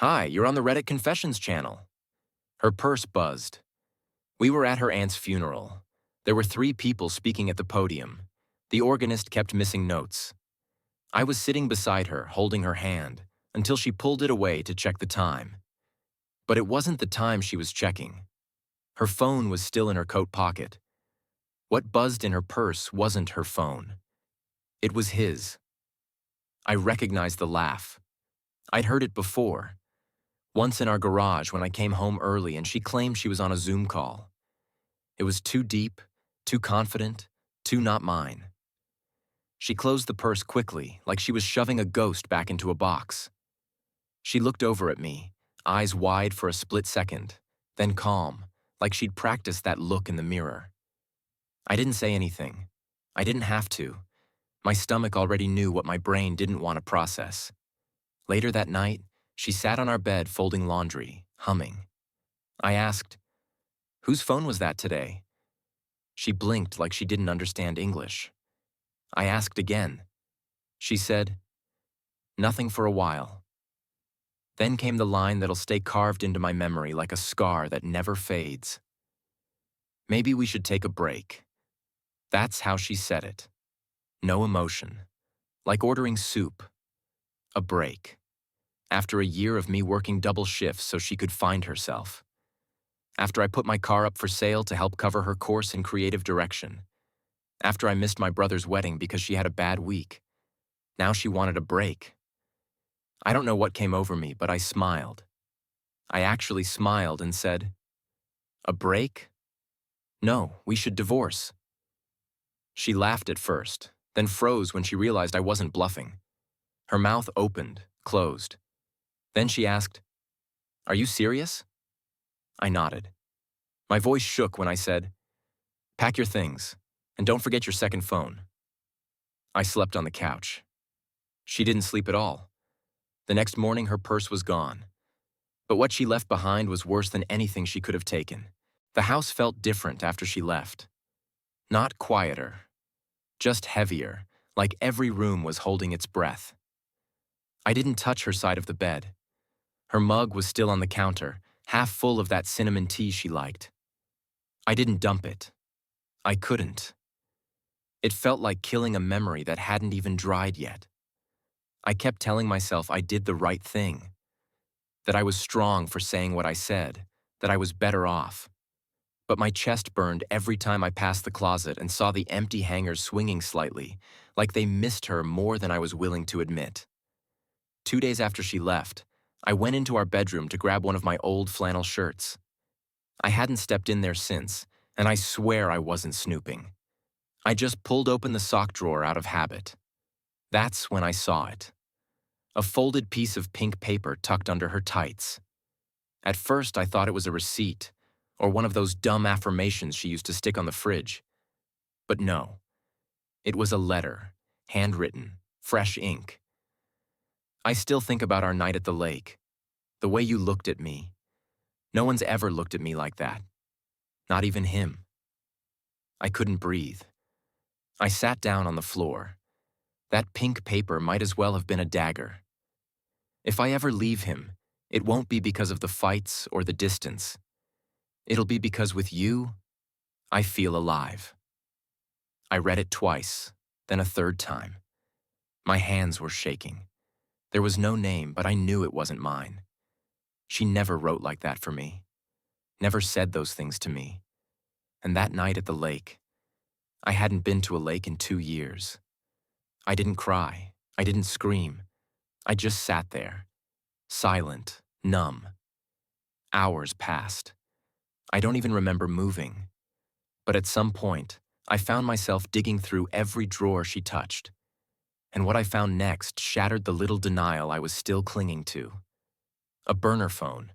Hi, you're on the Reddit Confessions channel. Her purse buzzed. We were at her aunt's funeral. There were 3 people speaking at the podium. The organist kept missing notes. I was sitting beside her, holding her hand, until she pulled it away to check the time. But it wasn't the time she was checking. Her phone was still in her coat pocket. What buzzed in her purse wasn't her phone. It was his. I recognized the laugh. I'd heard it before. Once in our garage when I came home early and she claimed she was on a Zoom call. It was too deep, too confident, too not mine. She closed the purse quickly, like she was shoving a ghost back into a box. She looked over at me, eyes wide for a split second, then calm, like she'd practiced that look in the mirror. I didn't say anything. I didn't have to. My stomach already knew what my brain didn't want to process. Later that night, she sat on our bed folding laundry, humming. I asked, "Whose phone was that today?" She blinked like she didn't understand English. I asked again. She said, "Nothing for a while." Then came the line that'll stay carved into my memory like a scar that never fades. "Maybe we should take a break." That's how she said it. No emotion. Like ordering soup. A break. After a year of me working double shifts so she could find herself. After I put my car up for sale to help cover her course in creative direction. After I missed my brother's wedding because she had a bad week. Now she wanted a break. I don't know what came over me, but I smiled. I actually smiled and said, "A break? No, we should divorce." She laughed at first, then froze when she realized I wasn't bluffing. Her mouth opened, closed. Then she asked, "Are you serious?" I nodded. My voice shook when I said, "Pack your things, and don't forget your second phone." I slept on the couch. She didn't sleep at all. The next morning, her purse was gone. But what she left behind was worse than anything she could have taken. The house felt different after she left. Not quieter, just heavier, like every room was holding its breath. I didn't touch her side of the bed. Her mug was still on the counter, half full of that cinnamon tea she liked. I didn't dump it. I couldn't. It felt like killing a memory that hadn't even dried yet. I kept telling myself I did the right thing, that I was strong for saying what I said, that I was better off. But my chest burned every time I passed the closet and saw the empty hangers swinging slightly, like they missed her more than I was willing to admit. 2 days after she left, I went into our bedroom to grab one of my old flannel shirts. I hadn't stepped in there since, and I swear I wasn't snooping. I just pulled open the sock drawer out of habit. That's when I saw it. A folded piece of pink paper tucked under her tights. At first, I thought it was a receipt, or one of those dumb affirmations she used to stick on the fridge. But no, it was a letter, handwritten, fresh ink. I still think about our night at the lake, the way you looked at me. No one's ever looked at me like that. Not even him. I couldn't breathe. I sat down on the floor. That pink paper might as well have been a dagger. If I ever leave him, it won't be because of the fights or the distance. It'll be because with you, I feel alive. I read it twice, then a third time. My hands were shaking. There was no name, but I knew it wasn't mine. She never wrote like that for me. Never said those things to me. And that night at the lake, I hadn't been to a lake in 2 years. I didn't cry. I didn't scream. I just sat there, silent, numb. Hours passed. I don't even remember moving. But at some point, I found myself digging through every drawer she touched. And what I found next shattered the little denial I was still clinging to. A burner phone.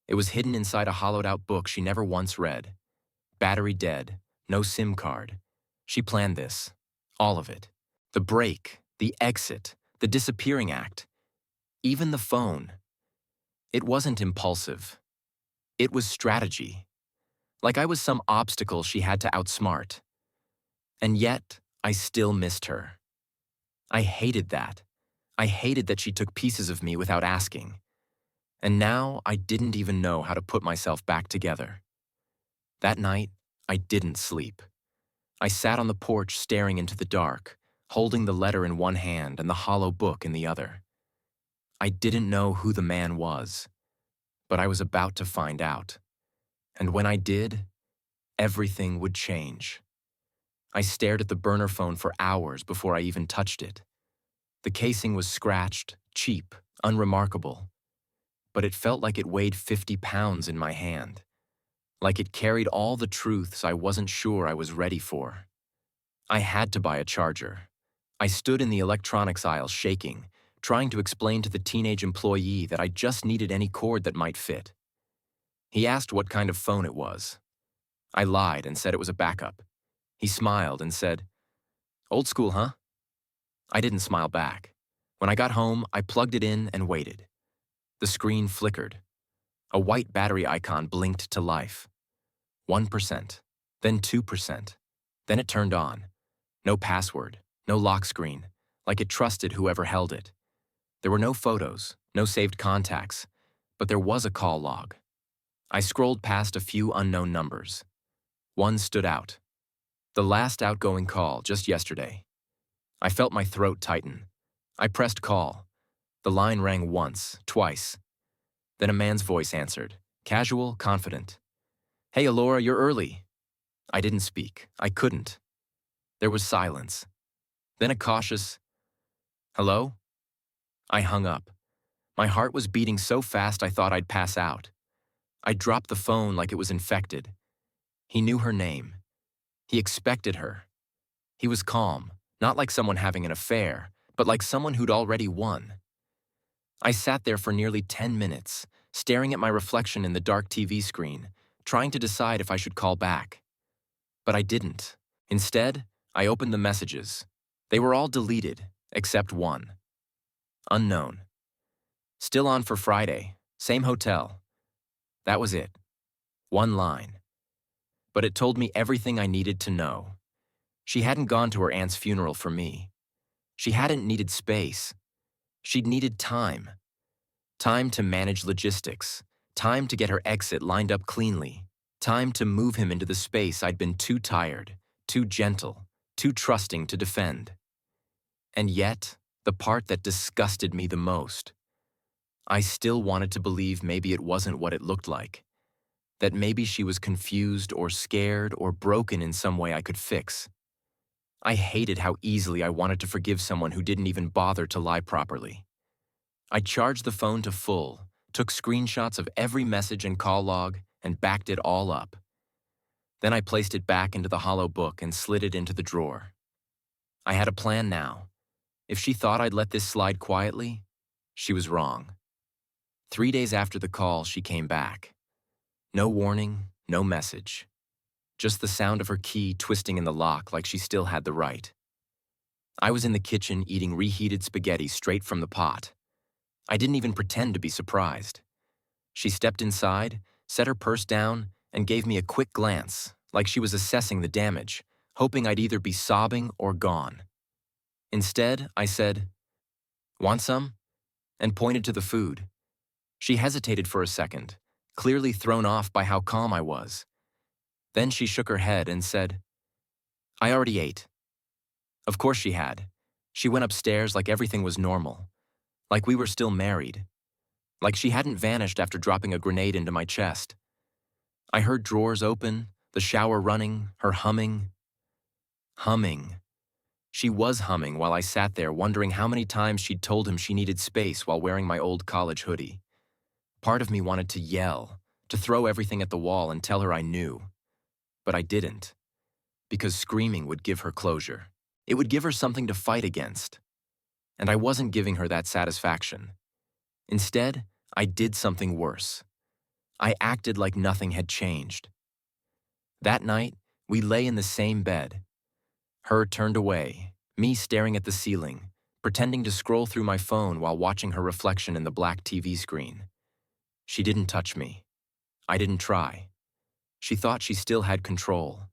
It was hidden inside a hollowed-out book she never once read. Battery dead, no SIM card. She planned this. All of it. The break, the exit, the disappearing act. Even the phone. It wasn't impulsive. It was strategy. Like I was some obstacle she had to outsmart. And yet, I still missed her. I hated that. I hated that she took pieces of me without asking. And now I didn't even know how to put myself back together. That night, I didn't sleep. I sat on the porch staring into the dark, holding the letter in one hand and the hollow book in the other. I didn't know who the man was, but I was about to find out. And when I did, everything would change. I stared at the burner phone for hours before I even touched it. The casing was scratched, cheap, unremarkable, but it felt like it weighed 50 pounds in my hand, like it carried all the truths I wasn't sure I was ready for. I had to buy a charger. I stood in the electronics aisle shaking, trying to explain to the teenage employee that I just needed any cord that might fit. He asked what kind of phone it was. I lied and said it was a backup. He smiled and said, "Old school, huh?" I didn't smile back. When I got home, I plugged it in and waited. The screen flickered. A white battery icon blinked to life. 1%, then 2%. Then it turned on. No password, no lock screen, like it trusted whoever held it. There were no photos, no saved contacts, but there was a call log. I scrolled past a few unknown numbers. One stood out. The last outgoing call just yesterday. I felt my throat tighten. I pressed call. The line rang once, twice. Then a man's voice answered, casual, confident. "Hey, Alora, you're early." I didn't speak. I couldn't. There was silence. Then a cautious, "Hello?" I hung up. My heart was beating so fast I thought I'd pass out. I dropped the phone like it was infected. He knew her name. He expected her. He was calm, not like someone having an affair, but like someone who'd already won. I sat there for nearly 10 minutes, staring at my reflection in the dark TV screen, trying to decide if I should call back. But I didn't. Instead, I opened the messages. They were all deleted, except one. Unknown. Still on for Friday. Same hotel. That was it. One line. But it told me everything I needed to know. She hadn't gone to her aunt's funeral for me. She hadn't needed space. She'd needed time. Time to manage logistics. Time to get her exit lined up cleanly. Time to move him into the space I'd been too tired, too gentle, too trusting to defend. And yet, the part that disgusted me the most, I still wanted to believe maybe it wasn't what it looked like. That maybe she was confused or scared or broken in some way I could fix. I hated how easily I wanted to forgive someone who didn't even bother to lie properly. I charged the phone to full, took screenshots of every message and call log, and backed it all up. Then I placed it back into the hollow book and slid it into the drawer. I had a plan now. If she thought I'd let this slide quietly, she was wrong. 3 days after the call, she came back. No warning, no message. Just the sound of her key twisting in the lock like she still had the right. I was in the kitchen eating reheated spaghetti straight from the pot. I didn't even pretend to be surprised. She stepped inside, set her purse down, and gave me a quick glance, like she was assessing the damage, hoping I'd either be sobbing or gone. Instead, I said, "Want some?" and pointed to the food. She hesitated for a second, clearly thrown off by how calm I was. Then she shook her head and said, "I already ate." Of course she had. She went upstairs like everything was normal, like we were still married, like she hadn't vanished after dropping a grenade into my chest. I heard drawers open, the shower running, her humming. Humming. She was humming while I sat there wondering how many times she'd told him she needed space while wearing my old college hoodie. Part of me wanted to yell, to throw everything at the wall and tell her I knew. But I didn't, because screaming would give her closure. It would give her something to fight against. And I wasn't giving her that satisfaction. Instead, I did something worse. I acted like nothing had changed. That night, we lay in the same bed. Her turned away, me staring at the ceiling, pretending to scroll through my phone while watching her reflection in the black TV screen. She didn't touch me. I didn't try. She thought she still had control.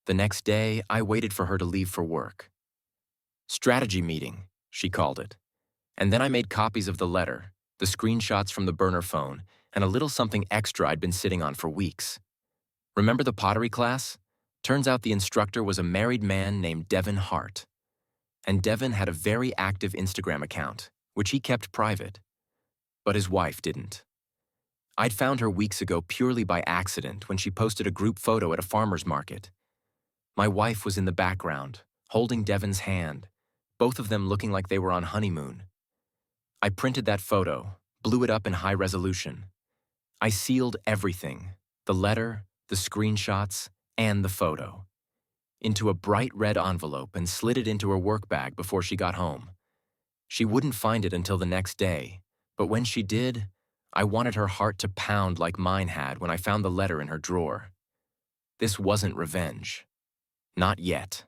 The next day, I waited for her to leave for work. Strategy meeting, she called it. And then I made copies of the letter, the screenshots from the burner phone, and a little something extra I'd been sitting on for weeks. Remember the pottery class? Turns out the instructor was a married man named Devin Hart. And Devin had a very active Instagram account, which he kept private. But his wife didn't. I'd found her weeks ago purely by accident when she posted a group photo at a farmer's market. My wife was in the background, holding Devin's hand, both of them looking like they were on honeymoon. I printed that photo, blew it up in high resolution. I sealed everything, the letter, the screenshots, and the photo, into a bright red envelope and slid it into her work bag before she got home. She wouldn't find it until the next day, but when she did, I wanted her heart to pound like mine had when I found the letter in her drawer. This wasn't revenge. Not yet.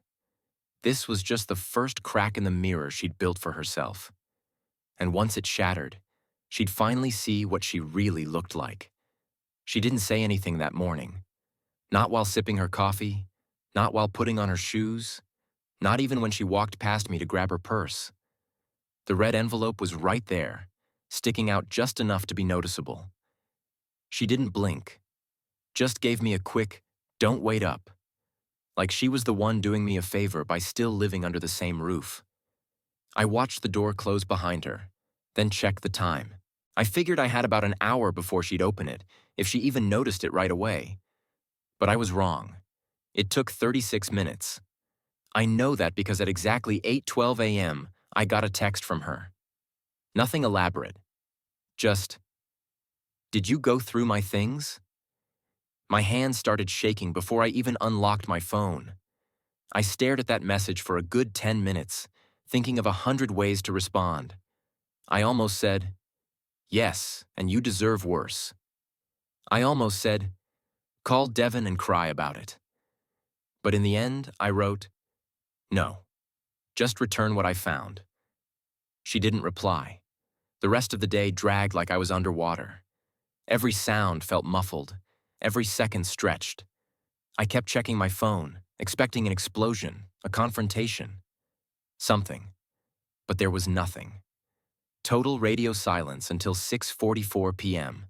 This was just the first crack in the mirror she'd built for herself. And once it shattered, she'd finally see what she really looked like. She didn't say anything that morning. Not while sipping her coffee, not while putting on her shoes, not even when she walked past me to grab her purse. The red envelope was right there, sticking out just enough to be noticeable. She didn't blink, just gave me a quick, "Don't wait up," like she was the one doing me a favor by still living under the same roof. I watched the door close behind her, then checked the time. I figured I had about an hour before she'd open it, if she even noticed it right away. But I was wrong. It took 36 minutes. I know that because at exactly 8:12 a.m., I got a text from her. Nothing elaborate. Just, "Did you go through my things?" My hands started shaking before I even unlocked my phone. I stared at that message for a good 10 minutes, thinking of 100 ways to respond. I almost said, "Yes, and you deserve worse." I almost said, "Call Devin and cry about it." But in the end, I wrote, "No, just return what I found." She didn't reply. The rest of the day dragged like I was underwater. Every sound felt muffled, every second stretched. I kept checking my phone, expecting an explosion, a confrontation. Something. But there was nothing. Total radio silence until 6:44 p.m.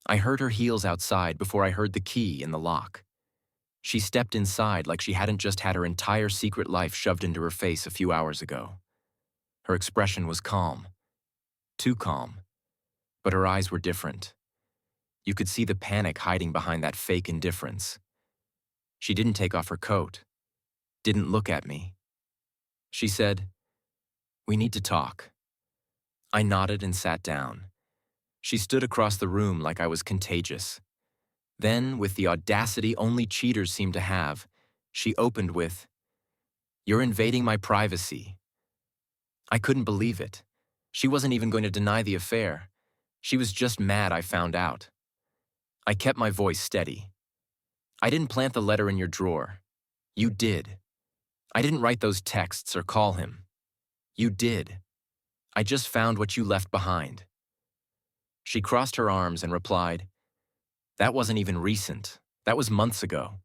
I heard her heels outside before I heard the key in the lock. She stepped inside like she hadn't just had her entire secret life shoved into her face a few hours ago. Her expression was calm. Too calm. But her eyes were different. You could see the panic hiding behind that fake indifference. She didn't take off her coat. Didn't look at me. She said, "We need to talk." I nodded and sat down. She stood across the room like I was contagious. Then, with the audacity only cheaters seem to have, she opened with, "You're invading my privacy." I couldn't believe it. She wasn't even going to deny the affair. She was just mad I found out. I kept my voice steady. "I didn't plant the letter in your drawer. You did. I didn't write those texts or call him. You did. I just found what you left behind." She crossed her arms and replied, "That wasn't even recent. That was months ago."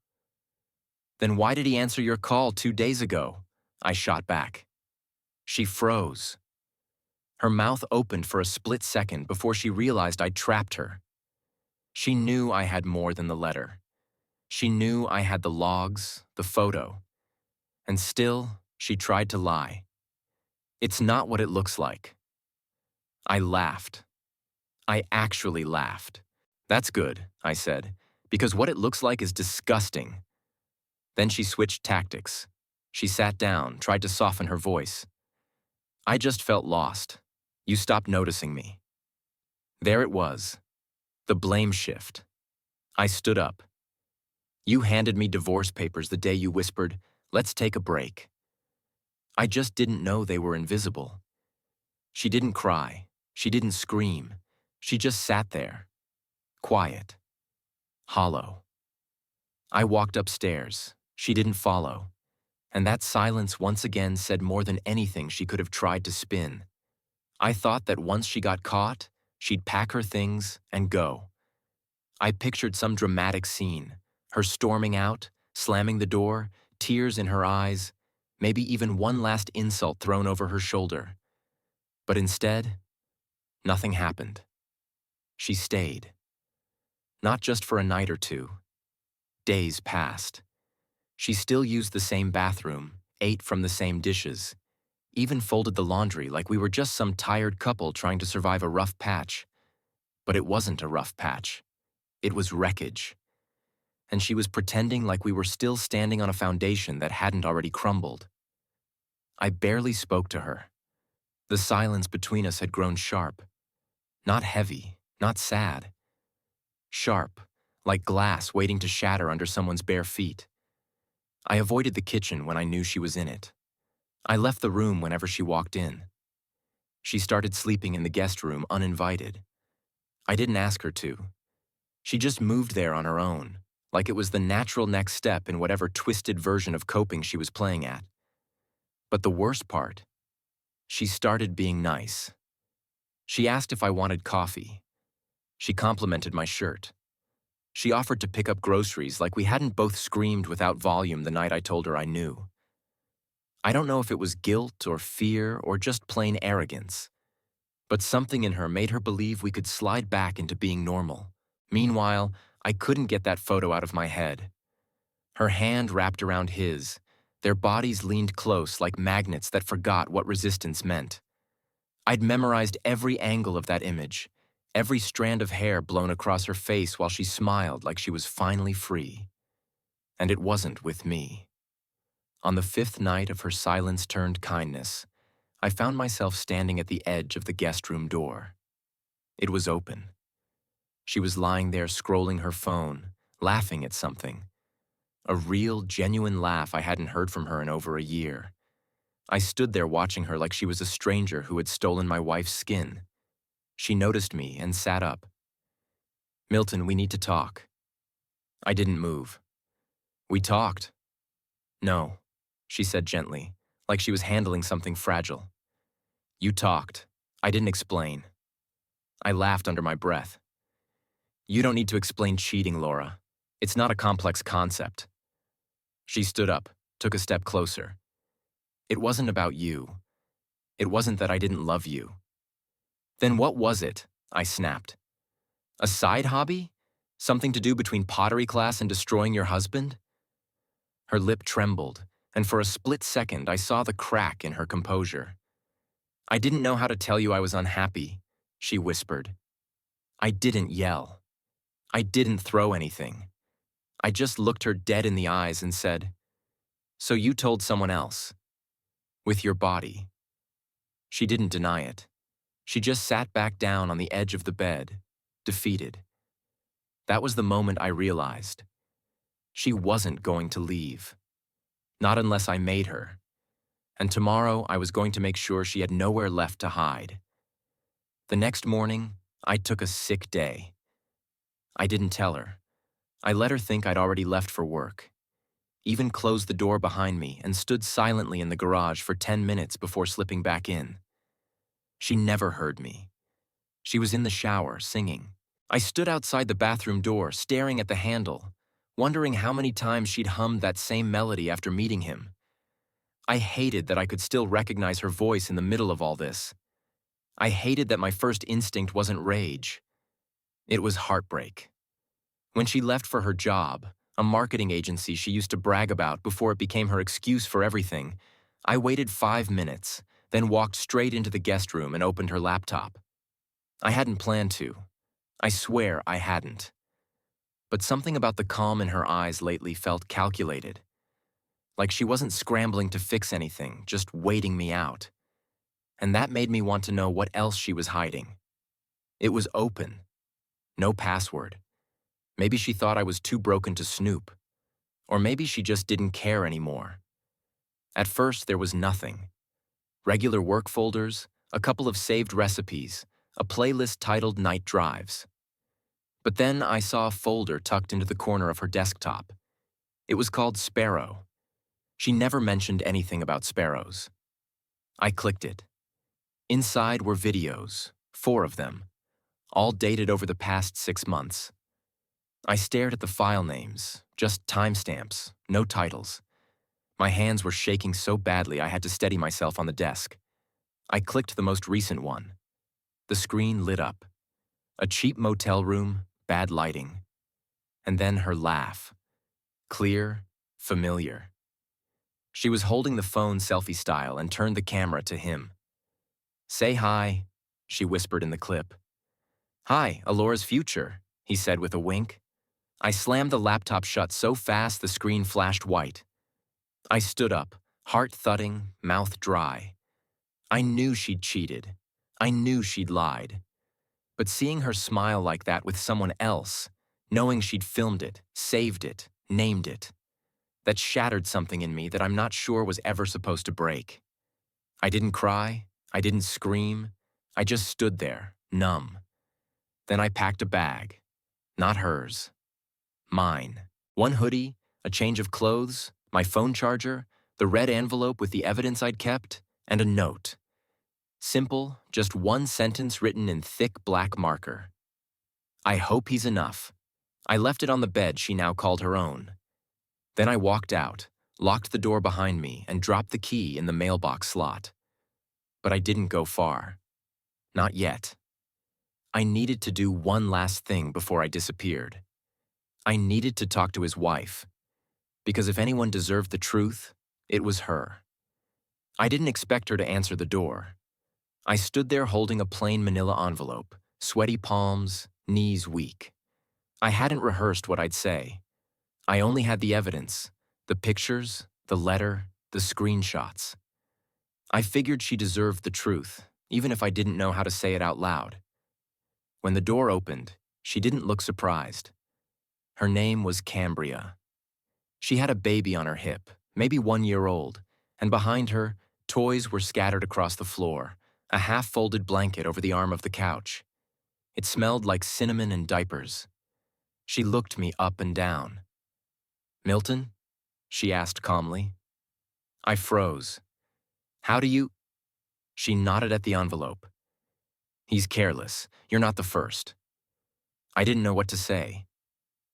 "Then why did he answer your call 2 days ago?" I shot back. She froze. Her mouth opened for a split second before she realized I'd trapped her. She knew I had more than the letter. She knew I had the logs, the photo. And still, she tried to lie. "It's not what it looks like." I laughed. I actually laughed. "That's good," I said, "because what it looks like is disgusting." Then she switched tactics. She sat down, tried to soften her voice. "I just felt lost. You stopped noticing me." There it was. The blame shift. I stood up. "You handed me divorce papers the day you whispered, 'Let's take a break.' I just didn't know they were invisible." She didn't cry. She didn't scream. She just sat there. Quiet. Hollow. I walked upstairs. She didn't follow. And that silence once again said more than anything she could have tried to spin. I thought that once she got caught, she'd pack her things and go. I pictured some dramatic scene, her storming out, slamming the door, tears in her eyes, maybe even one last insult thrown over her shoulder. But instead, Nothing happened. She stayed. Not just for a night or two. Days passed. She still used the same bathroom, ate from the same dishes, even folded the laundry like we were just some tired couple trying to survive a rough patch. But it wasn't a rough patch. It was wreckage. And she was pretending like we were still standing on a foundation that hadn't already crumbled. I barely spoke to her. The silence between us had grown sharp. Not heavy, not sad. Sharp, like glass waiting to shatter under someone's bare feet. I avoided the kitchen when I knew she was in it. I left the room whenever she walked in. She started sleeping in the guest room uninvited. I didn't ask her to. She just moved there on her own, like it was the natural next step in whatever twisted version of coping she was playing at. But the worst part, she started being nice. She asked if I wanted coffee. She complimented my shirt. She offered to pick up groceries like we hadn't both screamed without volume the night I told her I knew. I don't know if it was guilt or fear or just plain arrogance, but something in her made her believe we could slide back into being normal. Meanwhile, I couldn't get that photo out of my head. Her hand wrapped around his. Their bodies leaned close like magnets that forgot what resistance meant. I'd memorized every angle of that image, every strand of hair blown across her face while she smiled like she was finally free. And it wasn't with me. On the 5th night of her silence-turned kindness, I found myself standing at the edge of the guest room door. It was open. She was lying there scrolling her phone, laughing at something. A real, genuine laugh I hadn't heard from her in over a year. I stood there watching her like she was a stranger who had stolen my wife's skin. She noticed me and sat up. "Milton, we need to talk." I didn't move. "We talked." "No," she said gently, like she was handling something fragile. "You talked. I didn't explain." I laughed under my breath. "You don't need to explain cheating, Laura. It's not a complex concept." She stood up, took a step closer. "It wasn't about you. It wasn't that I didn't love you." "Then what was it?" I snapped. "A side hobby? Something to do between pottery class and destroying your husband?" Her lip trembled, and for a split second I saw the crack in her composure. "I didn't know how to tell you I was unhappy," she whispered. I didn't yell. I didn't throw anything. I just looked her dead in the eyes and said, "So you told someone else. With your body." She didn't deny it. She just sat back down on the edge of the bed, defeated. That was the moment I realized. She wasn't going to leave. Not unless I made her. And tomorrow I was going to make sure she had nowhere left to hide. The next morning, I took a sick day. I didn't tell her. I let her think I'd already left for work. Even closed the door behind me and stood silently in the garage for 10 minutes before slipping back in. She never heard me. She was in the shower, singing. I stood outside the bathroom door, staring at the handle, wondering how many times she'd hummed that same melody after meeting him. I hated that I could still recognize her voice in the middle of all this. I hated that my first instinct wasn't rage. It was heartbreak. When she left for her job, a marketing agency she used to brag about before it became her excuse for everything, I waited 5 minutes, then walked straight into the guest room and opened her laptop. I hadn't planned to. I swear I hadn't. But something about the calm in her eyes lately felt calculated. Like she wasn't scrambling to fix anything, just waiting me out. And that made me want to know what else she was hiding. It was open. No password. Maybe she thought I was too broken to snoop. Or maybe she just didn't care anymore. At first, there was nothing. Regular work folders, a couple of saved recipes, a playlist titled Night Drives. But then I saw a folder tucked into the corner of her desktop. It was called Sparrow. She never mentioned anything about sparrows. I clicked it. Inside were videos, 4 of them, all dated over the past 6 months. I stared at the file names, just timestamps, no titles. My hands were shaking so badly I had to steady myself on the desk. I clicked the most recent one. The screen lit up. A cheap motel room, bad lighting. And then her laugh. Clear, familiar. She was holding the phone selfie style and turned the camera to him. "Say hi," she whispered in the clip. "Hi, Alora's future," he said with a wink. I slammed the laptop shut so fast the screen flashed white. I stood up, heart thudding, mouth dry. I knew she'd cheated. I knew she'd lied. But seeing her smile like that with someone else, knowing she'd filmed it, saved it, named it, that shattered something in me that I'm not sure was ever supposed to break. I didn't cry. I didn't scream. I just stood there, numb. Then I packed a bag. Not hers. Mine. One hoodie, a change of clothes, my phone charger, the red envelope with the evidence I'd kept, and a note. Simple, just one sentence written in thick black marker. "I hope he's enough." I left it on the bed she now called her own. Then I walked out, locked the door behind me, and dropped the key in the mailbox slot. But I didn't go far. Not yet. I needed to do one last thing before I disappeared. I needed to talk to his wife. Because if anyone deserved the truth, it was her. I didn't expect her to answer the door. I stood there holding a plain manila envelope, sweaty palms, knees weak. I hadn't rehearsed what I'd say. I only had the evidence, the pictures, the letter, the screenshots. I figured she deserved the truth, even if I didn't know how to say it out loud. When the door opened, she didn't look surprised. Her name was Cambria. She had a baby on her hip, maybe 1 year old, and behind her, toys were scattered across the floor, a half-folded blanket over the arm of the couch. It smelled like cinnamon and diapers. She looked me up and down. "Milton?" she asked calmly. I froze. "How do you—" She nodded at the envelope. "He's careless. You're not the first." I didn't know what to say.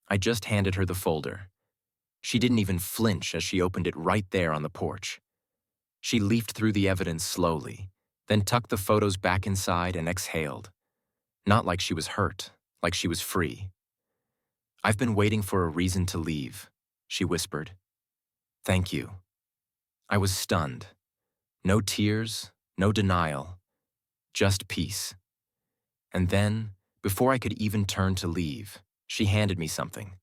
I just handed her the folder. She didn't even flinch as she opened it right there on the porch. She leafed through the evidence slowly, then tucked the photos back inside and exhaled. Not like she was hurt, like she was free. "I've been waiting for a reason to leave," she whispered. "Thank you." I was stunned. No tears, no denial, just peace. And then, before I could even turn to leave, she handed me something.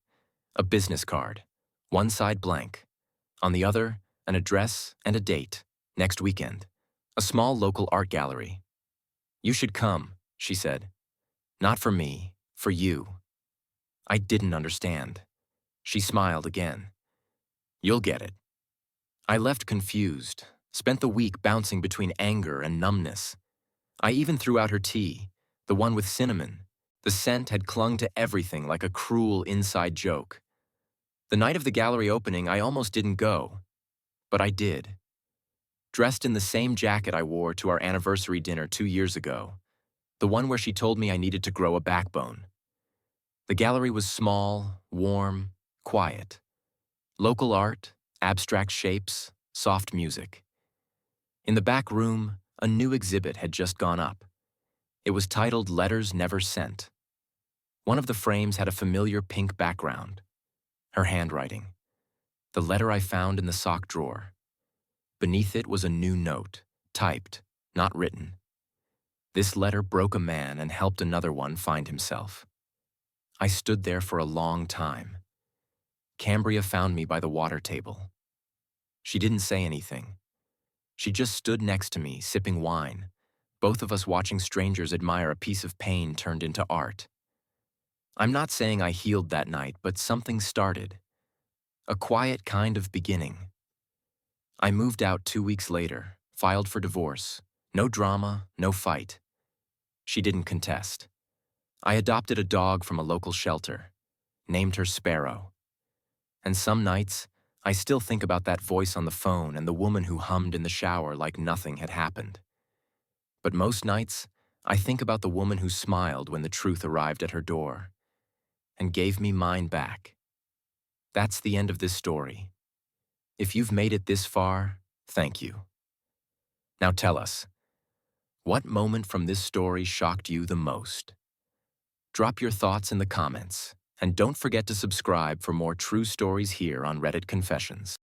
A business card, one side blank. On the other, an address and a date, next weekend. A small local art gallery. "You should come," she said. "Not for me, for you." I didn't understand. She smiled again. "You'll get it." I left confused, spent the week bouncing between anger and numbness. I even threw out her tea, the one with cinnamon. The scent had clung to everything like a cruel inside joke. The night of the gallery opening, I almost didn't go. But I did. Dressed in the same jacket I wore to our anniversary dinner 2 years ago, the one where she told me I needed to grow a backbone. The gallery was small, warm, quiet. Local art, abstract shapes, soft music. In the back room, a new exhibit had just gone up. It was titled Letters Never Sent. One of the frames had a familiar pink background. Her handwriting. The letter I found in the sock drawer. Beneath it was a new note, typed, not written. This letter broke a man and helped another one find himself. I stood there for a long time. Cambria found me by the water table. She didn't say anything. She just stood next to me, sipping wine, both of us watching strangers admire a piece of pain turned into art. I'm not saying I healed that night, but something started. A quiet kind of beginning. I moved out 2 weeks later, filed for divorce. No drama, no fight. She didn't contest. I adopted a dog from a local shelter, named her Sparrow. And some nights, I still think about that voice on the phone and the woman who hummed in the shower like nothing had happened. But most nights, I think about the woman who smiled when the truth arrived at her door and gave me mine back. That's the end of this story. If you've made it this far, thank you. Now tell us, What moment from this story shocked you the most? Drop your thoughts in the comments, and don't forget to subscribe for more true stories here on Reddit Confessions.